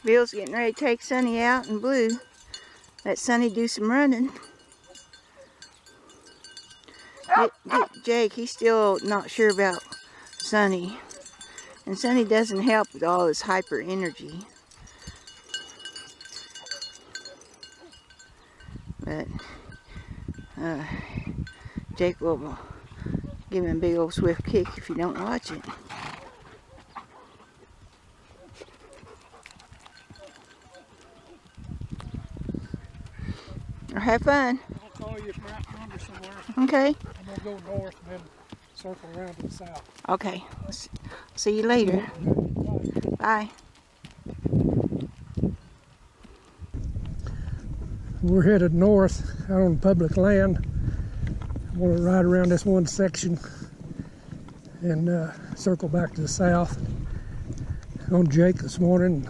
Bill's getting ready to take Sonny out in Blue. Let Sonny do some running. Jake, he's still not sure about Sonny. And Sonny doesn't help with all his hyper energy. But Jake will give him a big old swift kick if you don't watch it. Or have fun. I'll call you if we're out yonder somewhere. Okay. I'm going to go north and then circle around to the south. Okay. See you later. Bye. We're headed north out on public land. I'm going to ride around this one section and circle back to the south. On Jake this morning,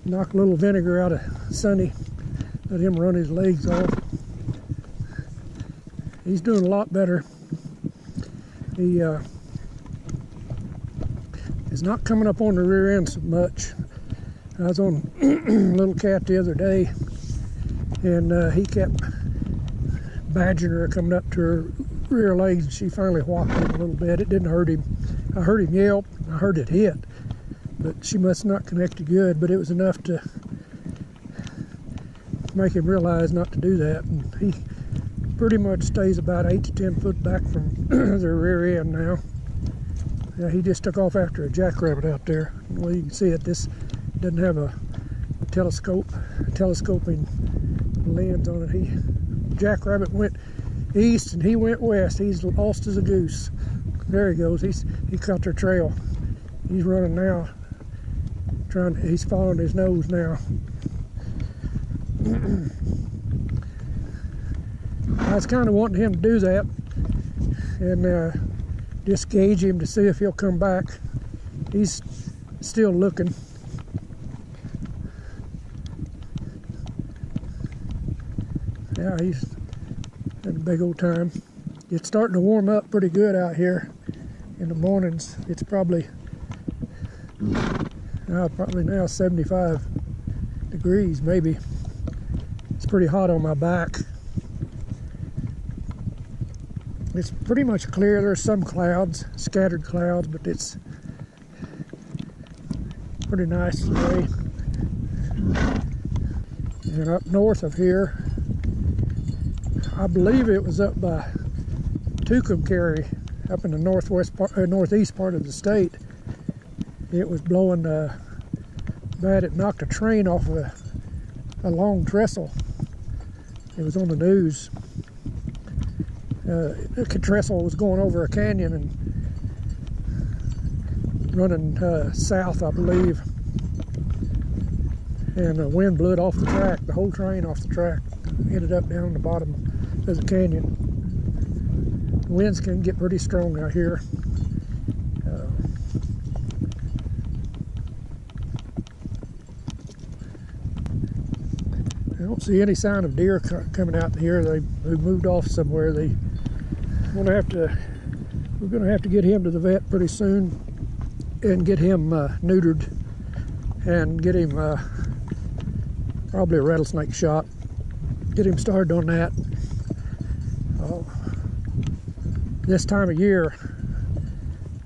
knock a little vinegar out of Sonny, let him run his legs off. He's doing a lot better. He is not coming up on the rear end so much. I was on Little Cat the other day, and he kept badgering her, coming up to her rear legs, and she finally whopped him a little bit. It didn't hurt him. I heard him yelp, I heard it hit, but she must not connected good, but it was enough to make him realize not to do that. And he pretty much stays about 8 to 10 foot back from the rear end now. Yeah, he just took off after a jackrabbit out there. Well, you can see it. This doesn't have a telescoping lens on it. Jackrabbit went east and he went west. He's lost as a goose. There he goes. He cut their trail. He's running now. He's following his nose now. I was kind of wanting him to do that and just gauge him to see if he'll come back. He's still looking. Yeah, he's had a big old time. It's starting to warm up pretty good out here in the mornings. It's probably now 75 degrees maybe. It's pretty hot on my back. It's pretty much clear. There's some clouds, scattered clouds, but it's pretty nice today. And up north of here, I believe it was up by Tucumcari, up in the northeast part of the state. It was blowing bad. It knocked a train off of a long trestle. It was on the news. The trestle was going over a canyon and running south, I believe. And the wind blew it off the track, the whole train off the track. Ended up down the bottom of the canyon. The winds can get pretty strong out here. I don't see any sign of deer coming out here. They moved off somewhere. We're gonna have to get him to the vet pretty soon and get him neutered and get him probably a rattlesnake shot. Get him started on that. This time of year,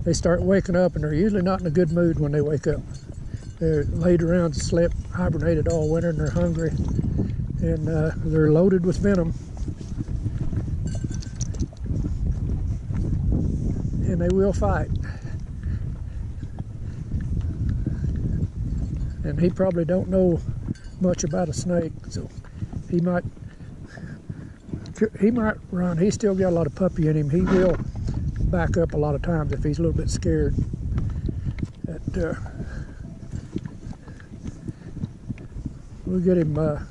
they start waking up, and they're usually not in a good mood when they wake up. They're laid around, slept, hibernated all winter, and they're hungry, and they're loaded with venom. And they will fight. And he probably don't know much about a snake, so he might run. He's still got a lot of puppy in him. He will back up a lot of times if he's a little bit scared. But we'll get him, and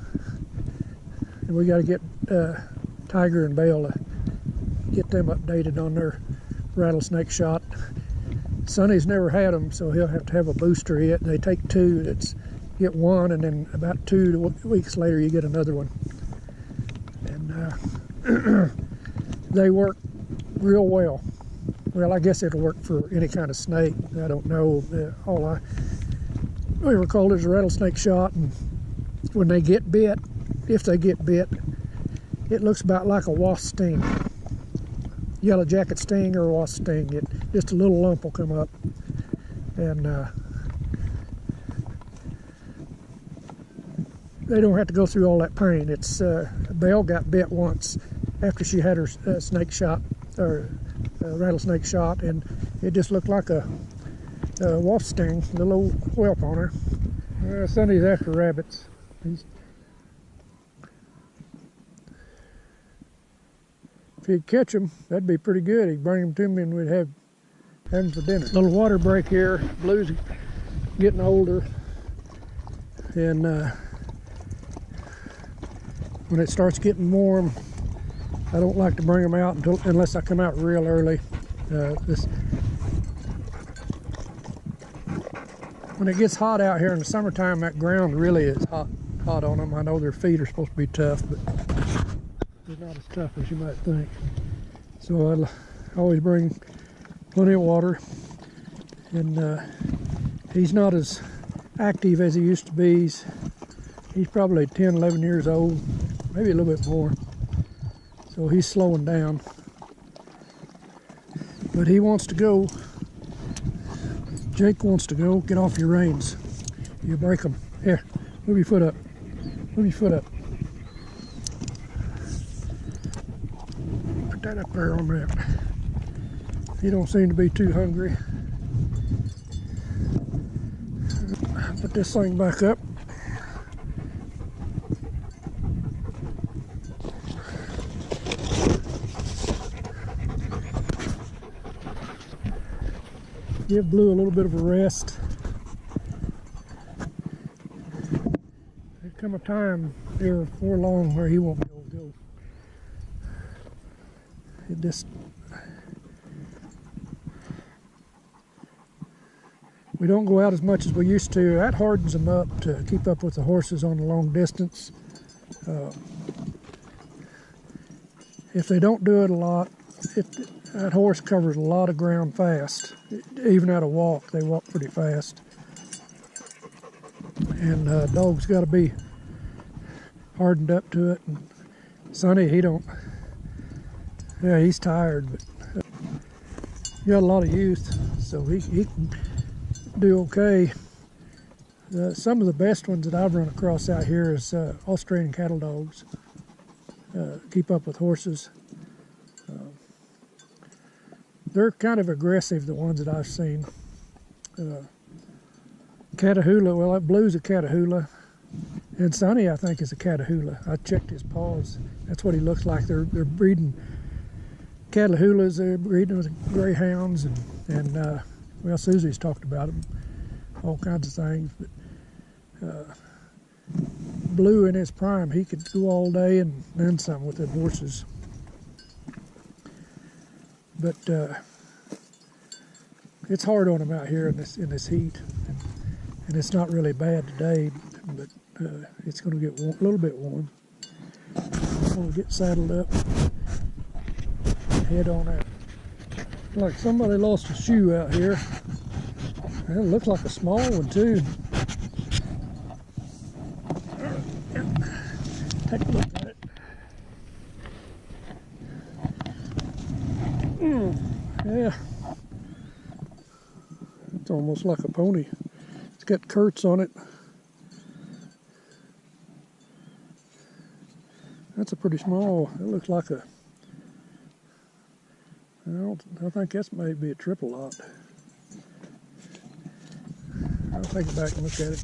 we got to get Tiger and Bale to get them updated on their rattlesnake shot. Sonny's never had them, so he'll have to have a booster yet. They take two. Get one, and then about 2 weeks later you get another one. And they work real well. Well, I guess it'll work for any kind of snake. I don't know. we were called as a rattlesnake shot, and when they get bit, if they get bit, it looks about like a wasp sting. Yellow jacket sting or a wasp sting. Just a little lump will come up, and they don't have to go through all that pain. Belle got bit once after she had her snake shot, or rattlesnake shot, and it just looked like a wasp sting, the little whelp on her. Sonny's after rabbits. If he'd catch them, that'd be pretty good. He'd bring them to me and we'd have them for dinner. Little water break here. Blue's getting older, and when it starts getting warm, I don't like to bring them out unless I come out real early. When it gets hot out here in the summertime, that ground really is hot on them. I know their feet are supposed to be tough, but they're not as tough as you might think. So I always bring plenty of water, and he's not as active as he used to be. He's probably 10, 11 years old, maybe a little bit more. So he's slowing down, but he wants to go. Jake wants to go. Get off your reins. You break them. Here, move your foot up. Move your foot up. Put that up there on that. He don't seem to be too hungry. Put this thing back up. Give Blue a little bit of a rest. There'll come a time here before long where he won't be able to go. It just, we don't go out as much as we used to. That hardens them up to keep up with the horses on the long distance. If they don't do it a lot, that horse covers a lot of ground fast. Even at a walk, they walk pretty fast. And dog's got to be hardened up to it. And Sonny, he's tired, but he got a lot of youth, so he can do okay. Some of the best ones that I've run across out here is Australian cattle dogs. Keep up with horses. They're kind of aggressive, the ones that I've seen. Catahoula, well, that Blue's a Catahoula. And Sonny, I think, is a Catahoula. I checked his paws. That's what he looks like. They're breeding Catahoulas, they're breeding with greyhounds, and well, Susie's talked about them, all kinds of things. But Blue in his prime, he could go all day and then some with the horses. But it's hard on them out here in this heat, and it's not really bad today, but it's going to get a little bit warm. I'm going to get saddled up, head on out. Like somebody lost a shoe out here. It looks like a small one too. Take a look at it. Yeah, it's almost like a pony. It's got curts on it. That's a pretty small. It looks like a. I think that's maybe a triple lot. I'll take it back and look at it.